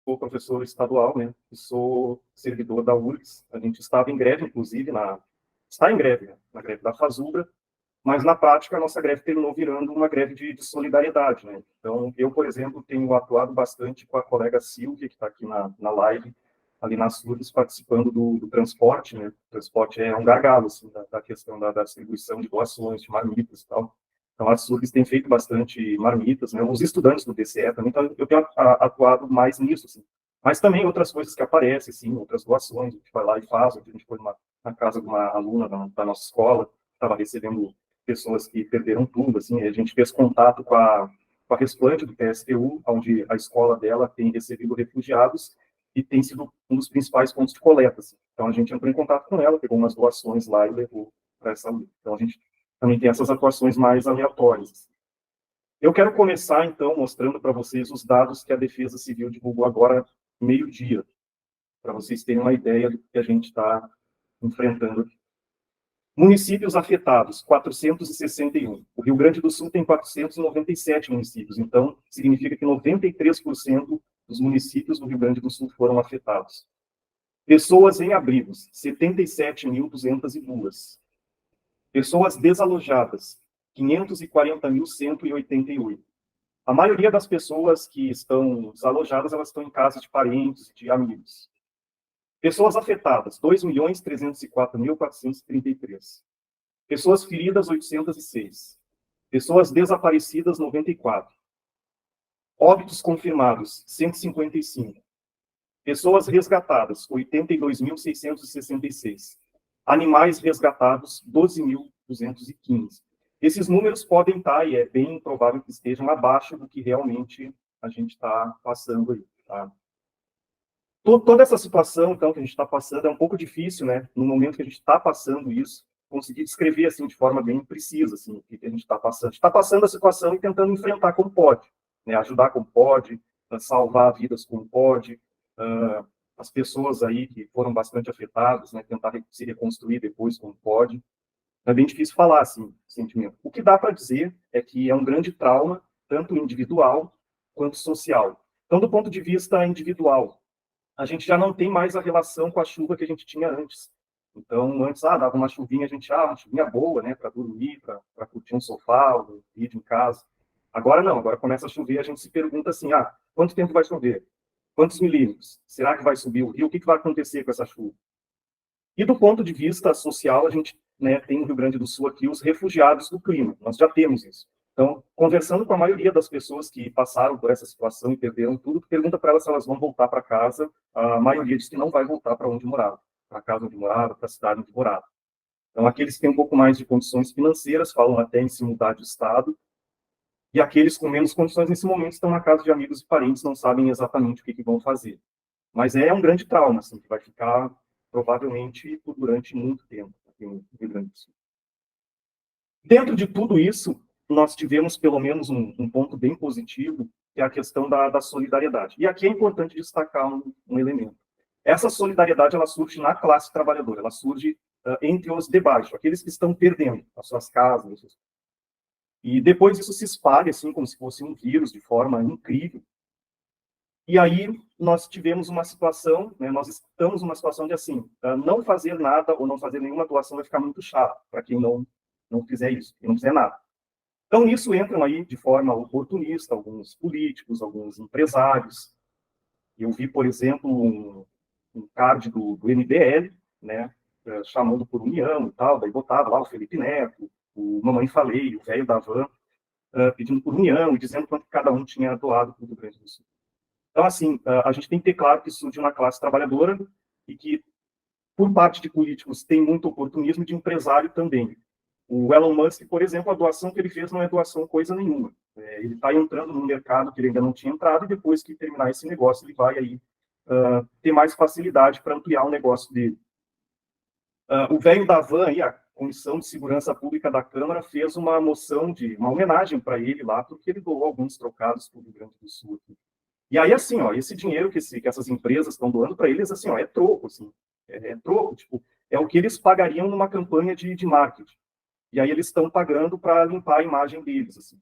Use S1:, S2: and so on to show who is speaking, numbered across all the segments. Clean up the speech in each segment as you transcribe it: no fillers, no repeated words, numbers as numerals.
S1: sou professor estadual, né, e sou servidor da URGS. A gente estava em greve, inclusive, está em greve, né, na greve da Fazubra, mas na prática a nossa greve terminou virando uma greve de solidariedade, né? Então, eu, por exemplo, tenho atuado bastante com a colega Silvia, que está aqui na live, ali nas URGS, participando do transporte, né? O transporte é um gargalo, assim, da questão da distribuição de doações, de marmitas e tal. Então, as URGS têm feito bastante marmitas, né? Os estudantes do DCE também, então eu tenho atuado mais nisso, assim. Mas também outras coisas que aparecem, assim, outras doações, a gente vai lá e faz. A gente foi na casa de uma aluna da nossa escola, estava recebendo pessoas que perderam tudo, assim, a gente fez contato com a Resplante do PSTU, onde a escola dela tem recebido refugiados e tem sido um dos principais pontos de coleta, assim. Então a gente entrou em contato com ela, pegou umas doações lá e levou para essa luta. Então a gente também tem essas atuações mais aleatórias. Eu quero começar, então, mostrando para vocês os dados que a Defesa Civil divulgou agora, meio-dia, para vocês terem uma ideia do que a gente está enfrentando aqui. Municípios afetados, 461. O Rio Grande do Sul tem 497 municípios, então significa que 93% dos municípios do Rio Grande do Sul foram afetados. Pessoas em abrigos, 77.202. Pessoas desalojadas, 540.188. A maioria das pessoas que estão desalojadas, elas estão em casa de parentes, de amigos. Pessoas afetadas, 2.304.433. Pessoas feridas, 806. Pessoas desaparecidas, 94. Óbitos confirmados, 155. Pessoas resgatadas, 82.666. Animais resgatados, 12.215. Esses números podem estar, e é bem provável que estejam abaixo do que realmente a gente está passando aí, tá? Toda essa situação, então, que a gente está passando, é um pouco difícil, né, no momento que a gente está passando isso, conseguir descrever, assim, de forma bem precisa, assim, o que a gente está passando. A gente está passando a situação e tentando enfrentar como pode, né, ajudar como pode, salvar vidas como pode, as pessoas aí que foram bastante afetadas, né, tentar se reconstruir depois como pode. É bem difícil falar, assim, sentimento. O que dá para dizer é que é um grande trauma, tanto individual quanto social. Então, do ponto de vista individual, a gente já não tem mais a relação com a chuva que a gente tinha antes. Então, antes, dava uma chuvinha, a gente, uma chuvinha boa, né, para dormir, para curtir um sofá, um vídeo em casa. Agora não, agora começa a chover, a gente se pergunta assim, quanto tempo vai chover? Quantos milímetros? Será que vai subir o rio? O que vai acontecer com essa chuva? E do ponto de vista social, a gente, né, tem no Rio Grande do Sul aqui os refugiados do clima. Nós já temos isso. Então, conversando com a maioria das pessoas que passaram por essa situação e perderam tudo, pergunta para elas se elas vão voltar para casa. A maioria diz que não vai voltar para onde morava, para a casa onde morava, para a cidade onde morava. Então, aqueles que têm um pouco mais de condições financeiras falam até em se mudar de estado, e aqueles com menos condições nesse momento estão na casa de amigos e parentes, não sabem exatamente o que vão fazer. Mas é um grande trauma, assim, que vai ficar provavelmente durante muito tempo aqui no Rio Grande do Sul. Dentro de tudo isso, nós tivemos pelo menos um ponto bem positivo, que é a questão da solidariedade. E aqui é importante destacar um elemento. Essa solidariedade, ela surge na classe trabalhadora, ela surge entre os de baixo, aqueles que estão perdendo as suas casas. E depois isso se espalha, assim, como se fosse um vírus, de forma incrível. E aí nós tivemos uma situação, né, nós estamos numa situação de, assim, não fazer nada ou não fazer nenhuma doação vai ficar muito chato para quem não fizer isso, quem não fizer nada. Então, nisso entram aí, de forma oportunista, alguns políticos, alguns empresários. Eu vi, por exemplo, um card do MBL, né, chamando por união e tal, daí botava lá o Felipe Neto, o Mamãe Falei, o velho da van, pedindo por união e dizendo quanto cada um tinha doado para o Rio Grande do Sul. Então, assim, a gente tem que ter claro que isso é de uma classe trabalhadora e que, por parte de políticos, tem muito oportunismo, de empresário também. O Elon Musk, por exemplo, a doação que ele fez não é doação coisa nenhuma. Ele está entrando num mercado que ele ainda não tinha entrado e depois que terminar esse negócio, ele vai aí ter mais facilidade para ampliar o negócio dele. O velho da van, aí, a Comissão de Segurança Pública da Câmara, fez uma moção uma homenagem para ele lá, porque ele doou alguns trocados para o Rio Grande do Sul aqui. E aí, assim, esse dinheiro que essas empresas estão doando para eles, assim, é troco, assim, é troco, tipo, é o que eles pagariam numa campanha de marketing. E aí eles estão pagando para limpar a imagem deles, assim.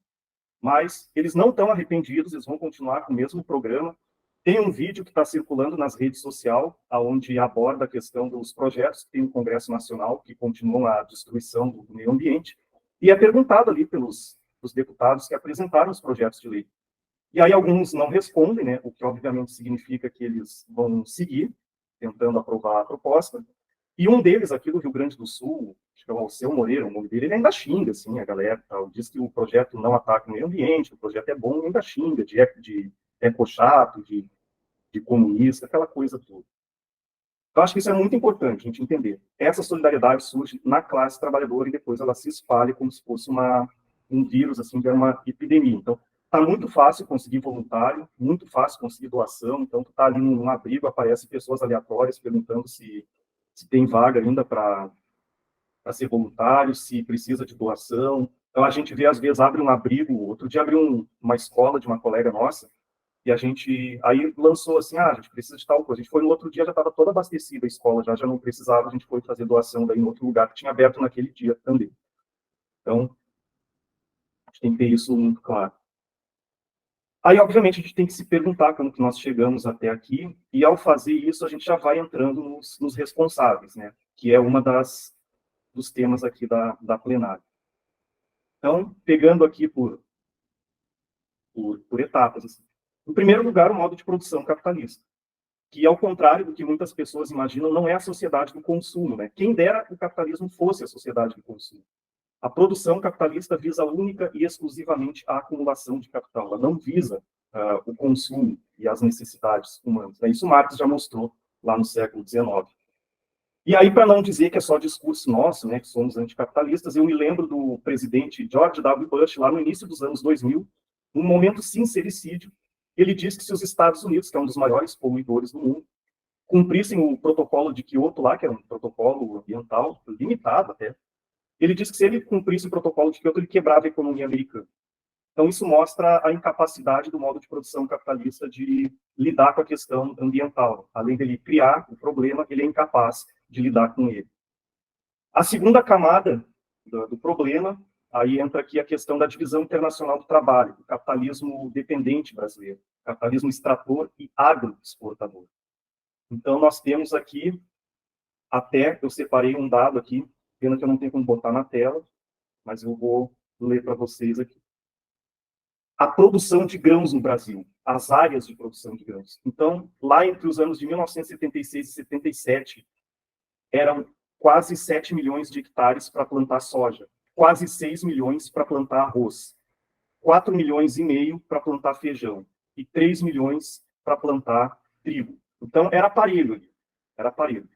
S1: Mas eles não estão arrependidos, eles vão continuar com o mesmo programa. Tem um vídeo que está circulando nas redes sociais, onde aborda a questão dos projetos que tem no Congresso Nacional, que continuam a destruição do meio ambiente, e é perguntado ali pelos deputados que apresentaram os projetos de lei. E aí alguns não respondem, né, o que obviamente significa que eles vão seguir, tentando aprovar a proposta. E um deles, aqui do Rio Grande do Sul, acho que é o Alceu Moreira, o nome dele, ele ainda xinga, assim, a galera, tal, diz que o projeto não ataca o meio ambiente, o projeto é bom, e ainda xinga de ecochato, de comunista, aquela coisa toda. Eu acho que isso é muito importante a gente entender. Essa solidariedade surge na classe trabalhadora e depois ela se espalha como se fosse um vírus, assim, que é uma epidemia. Então, tá muito fácil conseguir voluntário, muito fácil conseguir doação. Então, tu tá ali num abrigo, aparecem pessoas aleatórias perguntando se tem vaga ainda para ser voluntário, se precisa de doação. Então, a gente vê, às vezes, abre um abrigo. Outro dia abriu uma escola de uma colega nossa, e a gente aí lançou assim, a gente precisa de tal coisa. A gente foi no outro dia, já estava toda abastecida a escola, já não precisava, a gente foi fazer doação daí em outro lugar que tinha aberto naquele dia também. Então, a gente tem que ter isso muito claro. Aí, obviamente, a gente tem que se perguntar como que nós chegamos até aqui, e ao fazer isso, a gente já vai entrando nos responsáveis, né? Que é uma dos temas aqui da plenária. Então, pegando aqui por etapas. Assim. Em primeiro lugar, o modo de produção capitalista, que, ao contrário do que muitas pessoas imaginam, não é a sociedade do consumo. Né? Quem dera o capitalismo fosse a sociedade do consumo. A produção capitalista visa única e exclusivamente a acumulação de capital. Ela não visa o consumo e as necessidades humanas. Né? Isso Marx já mostrou lá no século XIX. E aí, para não dizer que é só discurso nosso, né, que somos anticapitalistas, eu me lembro do presidente George W. Bush, lá no início dos anos 2000, num momento sincericídio, ele disse que se os Estados Unidos, que é um dos maiores poluidores do mundo, cumprissem o protocolo de Kyoto lá, que era um protocolo ambiental limitado até, ele disse que se ele cumprisse o protocolo de Kyoto, ele quebrava a economia americana. Então, isso mostra a incapacidade do modo de produção capitalista de lidar com a questão ambiental. Além dele criar o problema, ele é incapaz de lidar com ele. A segunda camada do problema, aí entra aqui a questão da divisão internacional do trabalho, do capitalismo dependente brasileiro, capitalismo extrator e agroexportador. Então, nós temos aqui, até eu separei um dado aqui, pena que eu não tenho como botar na tela, mas eu vou ler para vocês aqui. A produção de grãos no Brasil, as áreas de produção de grãos. Então, lá entre os anos de 1976 e 77, eram quase 7 milhões de hectares para plantar soja, quase 6 milhões para plantar arroz, 4 milhões e meio para plantar feijão e 3 milhões para plantar trigo. Então, era aparelho ali, era aparelho.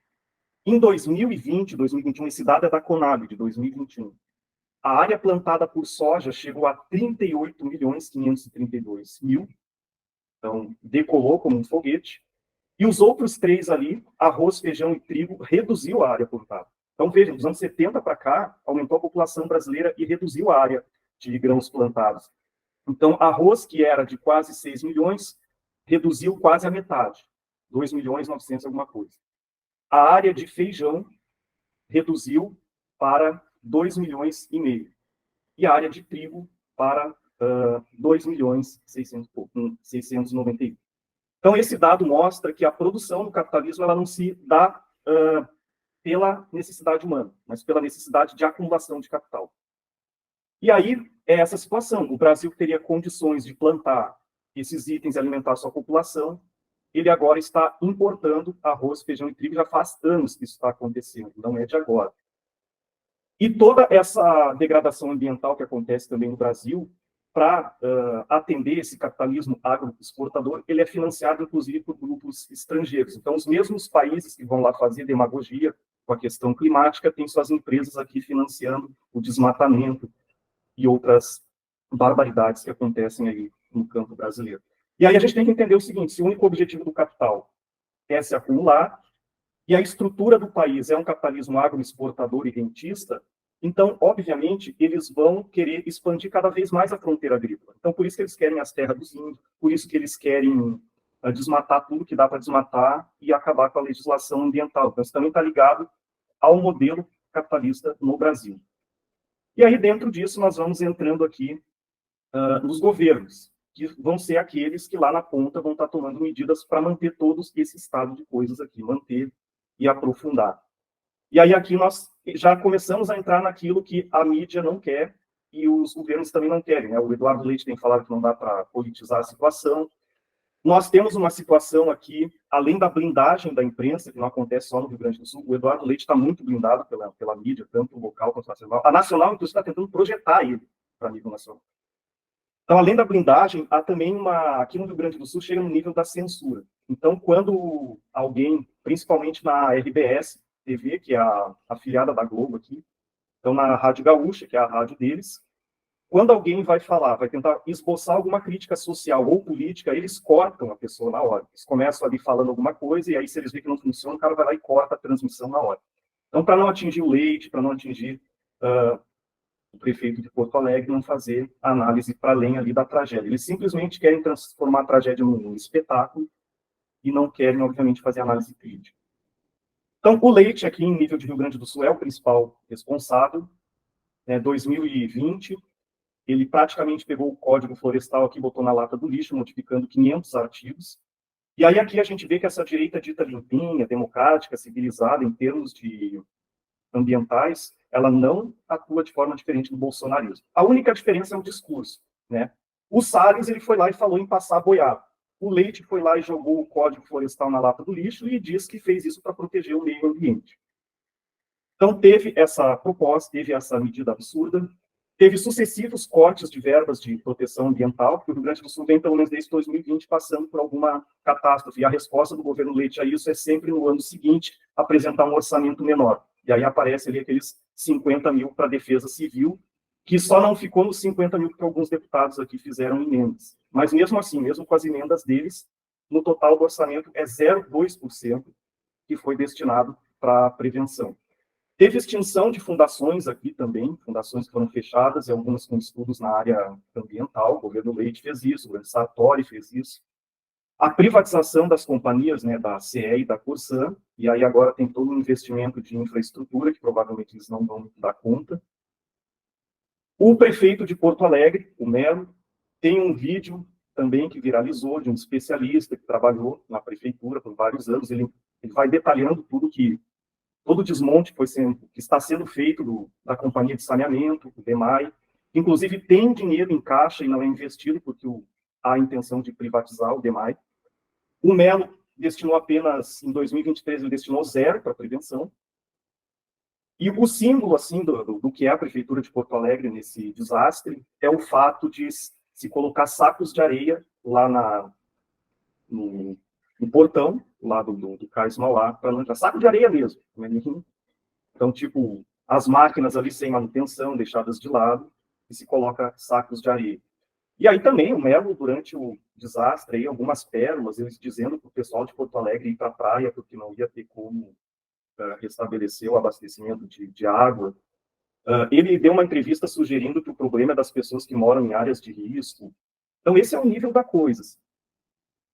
S1: Em 2020, 2021, esse dado é da Conab, de 2021, a área plantada por soja chegou a 38.532.000, então decolou como um foguete, e os outros três ali, arroz, feijão e trigo, reduziu a área plantada. Então vejam, dos anos 70 para cá, aumentou a população brasileira e reduziu a área de grãos plantados. Então arroz, que era de quase 6 milhões, reduziu quase a metade, 2 milhões e 900 alguma coisa. A área de feijão reduziu para 2 milhões e meio. E a área de trigo para 2 milhões e 691. Então, esse dado mostra que a produção do capitalismo ela não se dá pela necessidade humana, mas pela necessidade de acumulação de capital. E aí, é essa situação. O Brasil teria condições de plantar esses itens e alimentar a sua população, ele agora está importando arroz, feijão e trigo, já faz anos que isso está acontecendo, não é de agora. E toda essa degradação ambiental que acontece também no Brasil, para atender esse capitalismo agroexportador, ele é financiado, inclusive, por grupos estrangeiros. Então, os mesmos países que vão lá fazer demagogia com a questão climática têm suas empresas aqui financiando o desmatamento e outras barbaridades que acontecem aí no campo brasileiro. E aí a gente tem que entender o seguinte, se o único objetivo do capital é se acumular, e a estrutura do país é um capitalismo agroexportador e rentista, então, obviamente, eles vão querer expandir cada vez mais a fronteira agrícola. Então, por isso que eles querem as terras dos índios, por isso que eles querem desmatar tudo que dá para desmatar e acabar com a legislação ambiental. Então, isso também está ligado ao modelo capitalista no Brasil. E aí, dentro disso, nós vamos entrando aqui nos governos, que vão ser aqueles que lá na ponta vão estar tomando medidas para manter todos esse estado de coisas aqui, manter e aprofundar. E aí aqui nós já começamos a entrar naquilo que a mídia não quer e os governos também não querem, né? O Eduardo Leite tem falado que não dá para politizar a situação. Nós temos uma situação aqui, além da blindagem da imprensa, que não acontece só no Rio Grande do Sul, o Eduardo Leite está muito blindado pela mídia, tanto local quanto nacional. A nacional, inclusive, está tentando projetar ele para nível nacional. Então, além da blindagem, há também aqui no Rio Grande do Sul, chega no nível da censura. Então, quando alguém, principalmente na RBS TV, que é a afiliada da Globo aqui, então na Rádio Gaúcha, que é a rádio deles, quando alguém vai falar, vai tentar esboçar alguma crítica social ou política, eles cortam a pessoa na hora. Eles começam ali falando alguma coisa, e aí, se eles veem que não funciona, o cara vai lá e corta a transmissão na hora. Então, para não atingir o Leite, para não atingir o prefeito de Porto Alegre, não fazer análise para além ali da tragédia. Eles simplesmente querem transformar a tragédia num espetáculo e não querem, obviamente, fazer análise crítica. Então, o Leite, aqui em nível de Rio Grande do Sul, é o principal responsável. Em 2020, ele praticamente pegou o Código Florestal aqui, botou na lata do lixo, modificando 500 artigos. E aí aqui a gente vê que essa direita dita limpinha, democrática, civilizada, em termos de ambientais, ela não atua de forma diferente do bolsonarismo. A única diferença é o discurso, né? O Salles, ele foi lá e falou em passar boiado. O Leite foi lá e jogou o Código Florestal na lata do lixo e diz que fez isso para proteger o meio ambiente. Então, teve essa proposta, teve essa medida absurda, teve sucessivos cortes de verbas de proteção ambiental, porque o Rio Grande do Sul vem, pelo menos desde 2020, passando por alguma catástrofe. E a resposta do governo Leite a isso é sempre, no ano seguinte, apresentar um orçamento menor. E aí aparece ali aqueles 50 mil para a defesa civil, que só não ficou nos 50 mil porque alguns deputados aqui fizeram emendas. Mas mesmo assim, mesmo com as emendas deles, no total do orçamento é 0,2% que foi destinado para a prevenção. Teve extinção de fundações aqui também, fundações que foram fechadas, e algumas com estudos na área ambiental. O governo Leite fez isso, o governo Sartori fez isso. A privatização das companhias, né, da CE e da Corsã, e aí agora tem todo um investimento de infraestrutura, que provavelmente eles não vão dar conta. O prefeito de Porto Alegre, o Melo, tem um vídeo também que viralizou, de um especialista que trabalhou na prefeitura por vários anos. Ele vai detalhando todo o desmonte que está sendo feito da companhia de saneamento, o DEMAI, que inclusive tem dinheiro em caixa e não é investido, porque há a intenção de privatizar o DEMAI. O Melo destinou apenas, em 2023, ele destinou 0 para prevenção. E o símbolo, assim, do que é a Prefeitura de Porto Alegre nesse desastre é o fato de se colocar sacos de areia lá no portão, lá do Cais Mauá, para não entrar. Saco de areia mesmo. Então, tipo, as máquinas ali sem manutenção, deixadas de lado, e se coloca sacos de areia. E aí também o Melo, durante o desastre, aí, algumas pérolas, eles dizendo para o pessoal de Porto Alegre ir para a praia, porque não ia ter como restabelecer o abastecimento de água. Ele deu uma entrevista sugerindo que o problema é das pessoas que moram em áreas de risco. Então, esse é o nível da coisa.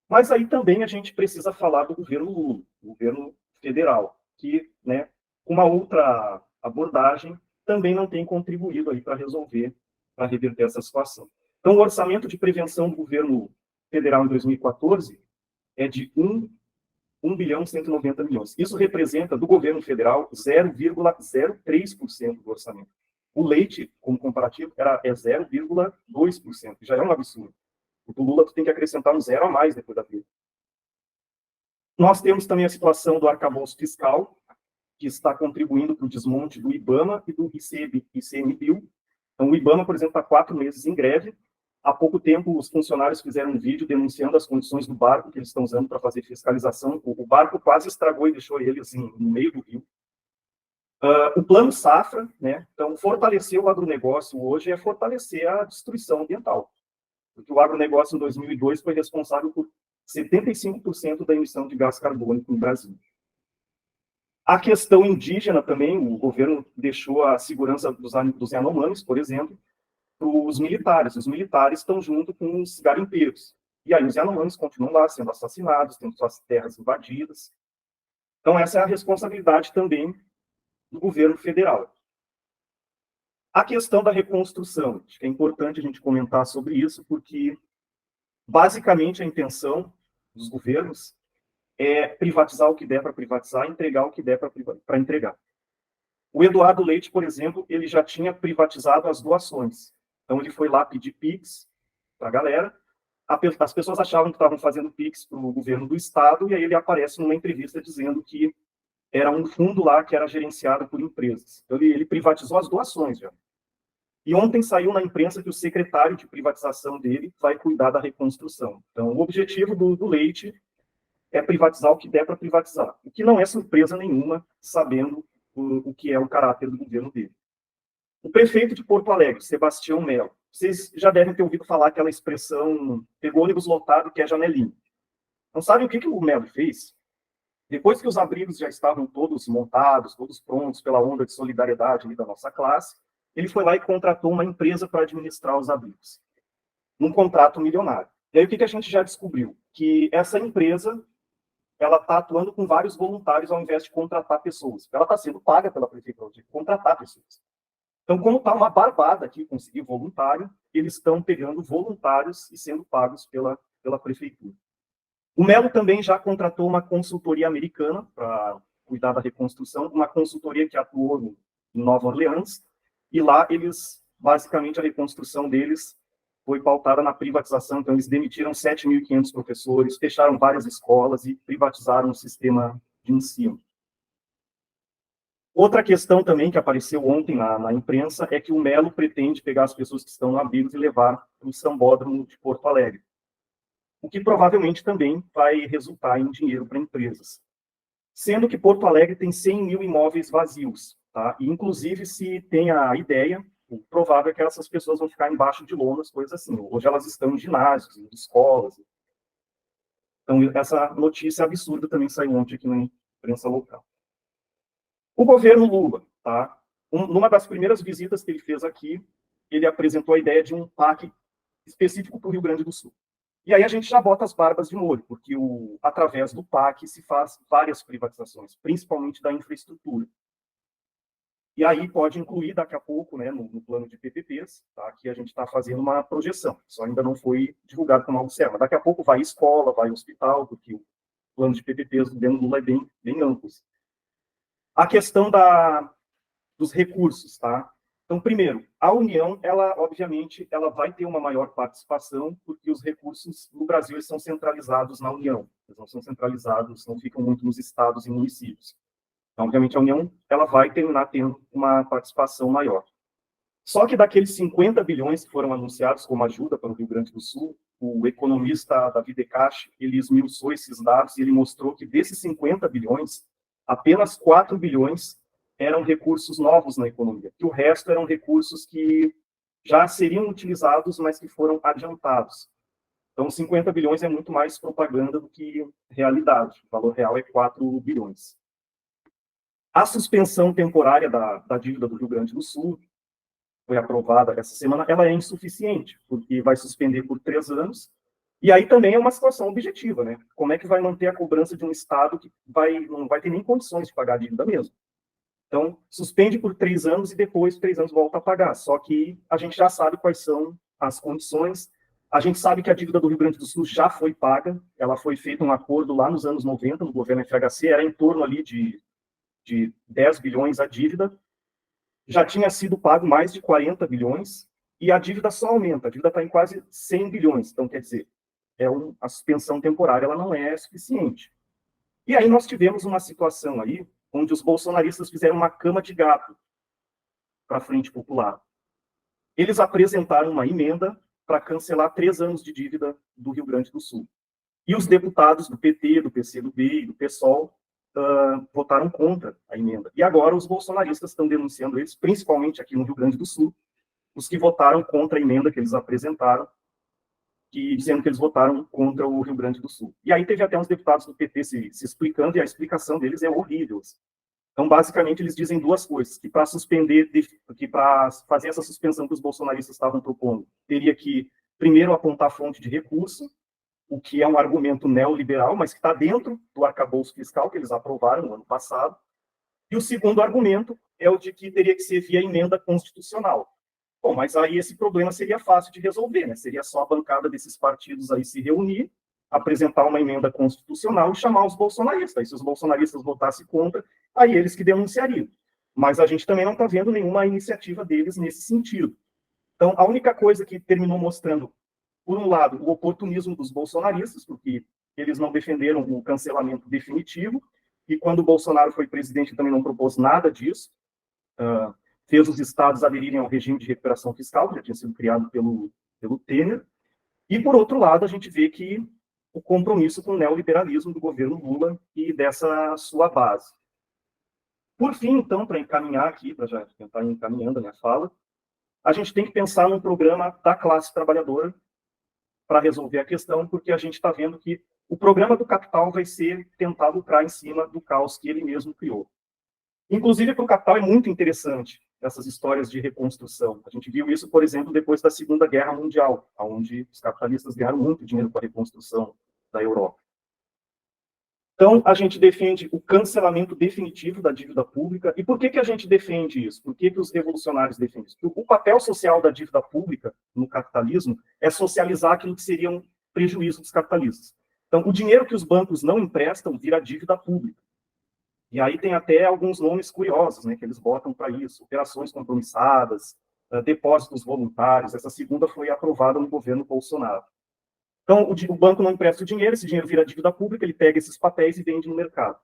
S1: Mas aí também a gente precisa falar do governo Lula, governo federal, que, né, com uma outra abordagem, também não tem contribuído aí para resolver, para reverter essa situação. Então, o orçamento de prevenção do governo federal em 2014 é de 1 bilhão 190 milhões. Isso representa, do governo federal, 0,03% do orçamento. O Leite, como comparativo, é 0,2%, que já é um absurdo. O do Lula, tu tem que acrescentar um 0 a mais depois da vírgula. Nós temos também a situação do arcabouço fiscal, que está contribuindo para o desmonte do IBAMA e do ICMBio. Então, o IBAMA, por exemplo, está 4 meses em greve. Há pouco tempo, os funcionários fizeram um vídeo denunciando as condições do barco que eles estão usando para fazer fiscalização. O barco quase estragou e deixou ele assim, no meio do rio. O plano Safra, né? Então, fortalecer o agronegócio hoje é fortalecer a destruição ambiental. Porque o agronegócio, em 2002, foi responsável por 75% da emissão de gás carbônico no Brasil. A questão indígena também, o governo deixou a segurança dos Yanomamis, por exemplo, para os militares. Os militares estão junto com os garimpeiros. E aí os Yanomamis continuam lá sendo assassinados, tendo suas terras invadidas. Então essa é a responsabilidade também do governo federal. A questão da reconstrução, acho que é importante a gente comentar sobre isso, porque Basicamente, a intenção dos governos é privatizar o que der para privatizar, entregar o que der para entregar. O Eduardo Leite, por exemplo, ele já tinha privatizado as doações. Então, ele foi lá pedir PIX para a galera. As pessoas achavam que estavam fazendo PIX para o governo do Estado, e aí ele aparece numa entrevista dizendo que era um fundo lá que era gerenciado por empresas. Então, ele privatizou as doações já. E ontem saiu na imprensa que o secretário de privatização dele vai cuidar da reconstrução. Então, o objetivo do Leite é privatizar o que der para privatizar, o que não é surpresa nenhuma, sabendo o que é o caráter do governo dele. O prefeito de Porto Alegre, Sebastião Melo, vocês já devem ter ouvido falar aquela expressão, pegou ônibus lotado que é janelinha. Não sabem o que o Melo fez? Depois que os abrigos já estavam todos montados, todos prontos pela onda de solidariedade ali da nossa classe, ele foi lá e contratou uma empresa para administrar os abrigos, num contrato milionário. E aí o que a gente já descobriu? Que essa empresa ela está atuando com vários voluntários ao invés de contratar pessoas. Ela está sendo paga pela prefeitura de contratar pessoas. Então, como está uma barbada aqui conseguir voluntário, eles estão pegando voluntários e sendo pagos pela prefeitura. O Melo também já contratou uma consultoria americana para cuidar da reconstrução, uma consultoria que atuou em Nova Orleans, e lá eles, basicamente, a reconstrução deles foi pautada na privatização, então eles demitiram 7.500 professores, fecharam várias escolas e privatizaram o sistema de ensino. Outra questão também que apareceu ontem na imprensa é que o Melo pretende pegar as pessoas que estão no abrigos e levar para o Sambódromo de Porto Alegre, o que provavelmente também vai resultar em dinheiro para empresas. Sendo que Porto Alegre tem 100 mil imóveis vazios, tá? E, inclusive, se tem a ideia, o provável é que essas pessoas vão ficar embaixo de lonas, coisas assim. Hoje elas estão em ginásios, em escolas. Então, essa notícia absurda também saiu ontem aqui na imprensa local. O governo Lula, tá? Numa das primeiras visitas que ele fez aqui, ele apresentou a ideia de um PAC específico para o Rio Grande do Sul. E aí a gente já bota as barbas de molho, porque através do PAC se faz várias privatizações, principalmente da infraestrutura. E aí pode incluir daqui a pouco, né, no plano de PPPs, tá, que a gente está fazendo uma projeção, só ainda não foi divulgado como algo sério, mas daqui a pouco vai escola, vai hospital, porque o plano de PPPs do governo Lula é bem amplo. A questão dos recursos, tá? Então, primeiro, a União, ela, obviamente, ela vai ter uma maior participação, porque os recursos no Brasil eles são centralizados na União, eles não são centralizados, não ficam muito nos estados e municípios. Então, obviamente, a União ela vai terminar tendo uma participação maior. Só que daqueles 50 bilhões que foram anunciados como ajuda para o Rio Grande do Sul, o economista David Decache, ele esmiuçou esses dados e ele mostrou que desses 50 bilhões, apenas 4 bilhões eram recursos novos na economia, que o resto eram recursos que já seriam utilizados, mas que foram adiantados. Então, 50 bilhões é muito mais propaganda do que realidade. O valor real é 4 bilhões. A suspensão temporária da dívida do Rio Grande do Sul, foi aprovada essa semana, ela é insuficiente, porque vai suspender por 3 anos, e aí também é uma situação objetiva, né? Como é que vai manter a cobrança de um Estado que não vai ter nem condições de pagar a dívida mesmo? Então, suspende por 3 anos e depois, 3 anos, volta a pagar. Só que a gente já sabe quais são as condições. A gente sabe que a dívida do Rio Grande do Sul já foi paga. Ela foi feita um acordo lá nos anos 90, no governo FHC, era em torno ali de 10 bilhões a dívida. Já tinha sido pago mais de 40 bilhões e a dívida só aumenta. A dívida está em quase 100 bilhões. Então, quer dizer, a suspensão temporária ela não é suficiente. E aí nós tivemos uma situação aí onde os bolsonaristas fizeram uma cama de gato para a Frente Popular. Eles apresentaram uma emenda para cancelar 3 anos de dívida do Rio Grande do Sul. E os deputados do PT, do PCdoB e do PSOL votaram contra a emenda. E agora os bolsonaristas estão denunciando eles, principalmente aqui no Rio Grande do Sul, os que votaram contra a emenda que eles apresentaram, dizendo que eles votaram contra o Rio Grande do Sul. E aí teve até uns deputados do PT se explicando, e a explicação deles é horrível. Então, basicamente, eles dizem 2 coisas, que para fazer essa suspensão que os bolsonaristas estavam propondo, teria que, primeiro, apontar fonte de recurso, o que é um argumento neoliberal, mas que está dentro do arcabouço fiscal que eles aprovaram no ano passado. E o segundo argumento é o de que teria que ser via emenda constitucional. Bom, mas aí esse problema seria fácil de resolver, né? Seria só a bancada desses partidos aí se reunir, apresentar uma emenda constitucional e chamar os bolsonaristas. Aí, se os bolsonaristas votassem contra, aí eles que denunciariam. Mas a gente também não está vendo nenhuma iniciativa deles nesse sentido. Então, a única coisa que terminou mostrando, por um lado, o oportunismo dos bolsonaristas, porque eles não defenderam o cancelamento definitivo, e quando o Bolsonaro foi presidente também não propôs nada disso, fez os estados aderirem ao regime de recuperação fiscal, que já tinha sido criado pelo Temer, e, por outro lado, a gente vê que o compromisso com o neoliberalismo do governo Lula e dessa sua base. Por fim, então, para encaminhar aqui, para já tentar ir encaminhando a minha fala, a gente tem que pensar num programa da classe trabalhadora para resolver a questão, porque a gente está vendo que o programa do capital vai ser tentar lucrar em cima do caos que ele mesmo criou. Inclusive, para o capital é muito interessante essas histórias de reconstrução. A gente viu isso, por exemplo, depois da Segunda Guerra Mundial, onde os capitalistas ganharam muito dinheiro com a reconstrução da Europa. Então, a gente defende o cancelamento definitivo da dívida pública. E por que a gente defende isso? Por que os revolucionários defendem isso? Porque o papel social da dívida pública no capitalismo é socializar aquilo que seria um prejuízo dos capitalistas. Então, o dinheiro que os bancos não emprestam vira dívida pública. E aí tem até alguns nomes curiosos, né, que eles botam para isso. Operações compromissadas, depósitos voluntários. Essa segunda foi aprovada no governo Bolsonaro. Então, o banco não empresta o dinheiro, esse dinheiro vira dívida pública, ele pega esses papéis e vende no mercado.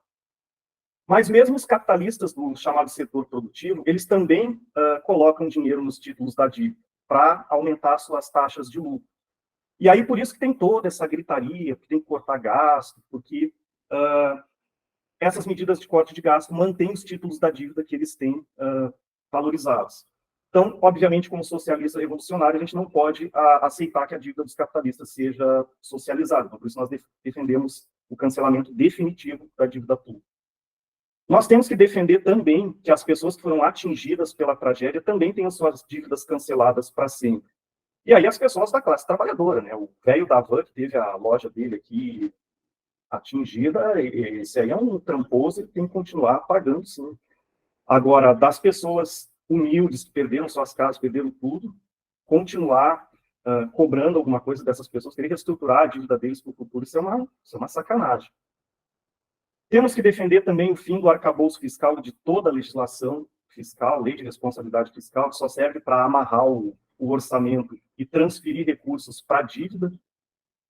S1: Mas mesmo os capitalistas do chamado setor produtivo, eles também colocam dinheiro nos títulos da dívida para aumentar suas taxas de lucro. E aí, por isso que tem toda essa gritaria, que tem que cortar gasto, porque essas medidas de corte de gasto mantêm os títulos da dívida que eles têm valorizados. Então, obviamente, como socialista revolucionário, a gente não pode aceitar que a dívida dos capitalistas seja socializada. Então, por isso nós defendemos o cancelamento definitivo da dívida pública. Nós temos que defender também que as pessoas que foram atingidas pela tragédia também tenham suas dívidas canceladas para sempre. E aí as pessoas da classe trabalhadora, né? O velho da van que teve a loja dele aqui atingida, esse aí é um tramposo, ele tem que continuar pagando, sim. Agora, das pessoas humildes que perderam suas casas, perderam tudo, continuar cobrando alguma coisa dessas pessoas, querer reestruturar a dívida deles para o futuro, isso é uma sacanagem. Temos que defender também o fim do arcabouço fiscal de toda a legislação fiscal, lei de responsabilidade fiscal, que só serve para amarrar o orçamento e transferir recursos para a dívida.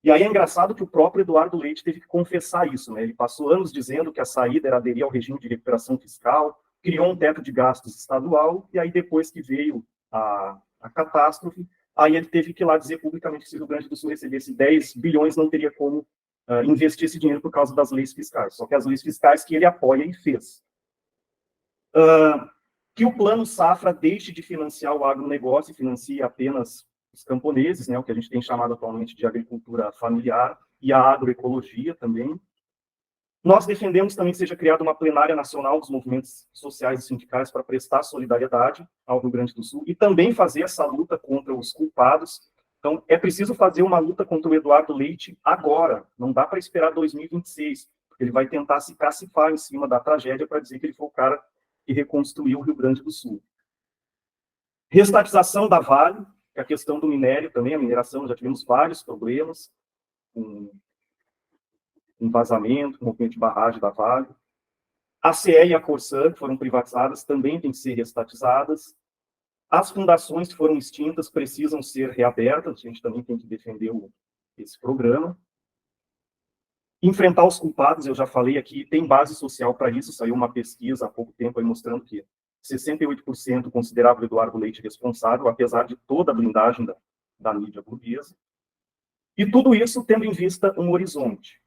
S1: E aí é engraçado que o próprio Eduardo Leite teve que confessar isso, né? Ele passou anos dizendo que a saída era aderir ao regime de recuperação fiscal, criou um teto de gastos estadual, e aí depois que veio a catástrofe, aí ele teve que ir lá dizer publicamente que se o Rio Grande do Sul recebesse 10 bilhões, não teria como investir esse dinheiro por causa das leis fiscais. Só que as leis fiscais que ele apoia e fez. Que o Plano Safra deixe de financiar o agronegócio e financie apenas os camponeses, né, o que a gente tem chamado atualmente de agricultura familiar, e a agroecologia também. Nós defendemos também que seja criada uma plenária nacional dos movimentos sociais e sindicais para prestar solidariedade ao Rio Grande do Sul e também fazer essa luta contra os culpados. Então, é preciso fazer uma luta contra o Eduardo Leite agora, não dá para esperar 2026, porque ele vai tentar se cacifar em cima da tragédia para dizer que ele foi o cara que reconstruiu o Rio Grande do Sul. Reestatização da Vale, que é a questão do minério também, a mineração, já tivemos vários problemas, com vazamento, com movimento de barragem da Vale. A CE e a Corsã, que foram privatizadas, também têm que ser reestatizadas. As fundações que foram extintas precisam ser reabertas, a gente também tem que defender esse programa. Enfrentar os culpados, eu já falei aqui, tem base social para isso, saiu uma pesquisa há pouco tempo aí mostrando que 68% considerava o Eduardo Leite responsável, apesar de toda a blindagem da mídia burguesa. E tudo isso tendo em vista um horizonte,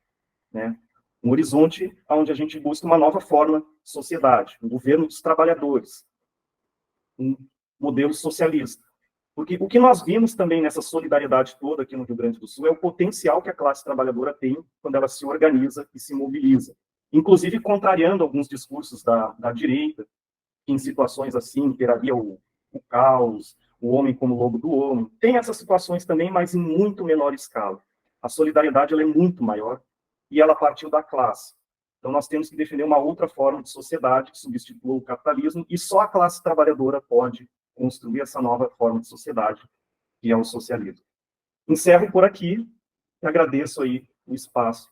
S1: né? Um horizonte onde a gente busca uma nova forma de sociedade, um governo dos trabalhadores, um modelo socialista. Porque o que nós vimos também nessa solidariedade toda aqui no Rio Grande do Sul é o potencial que a classe trabalhadora tem quando ela se organiza e se mobiliza. Inclusive contrariando alguns discursos da direita, que em situações assim imperaria o caos, o homem como lobo do homem. Tem essas situações também, mas em muito menor escala. A solidariedade ela é muito maior e ela partiu da classe. Então nós temos que defender uma outra forma de sociedade que substitua o capitalismo e só a classe trabalhadora pode construir essa nova forma de sociedade, que é o socialismo. Encerro por aqui, e agradeço aí o espaço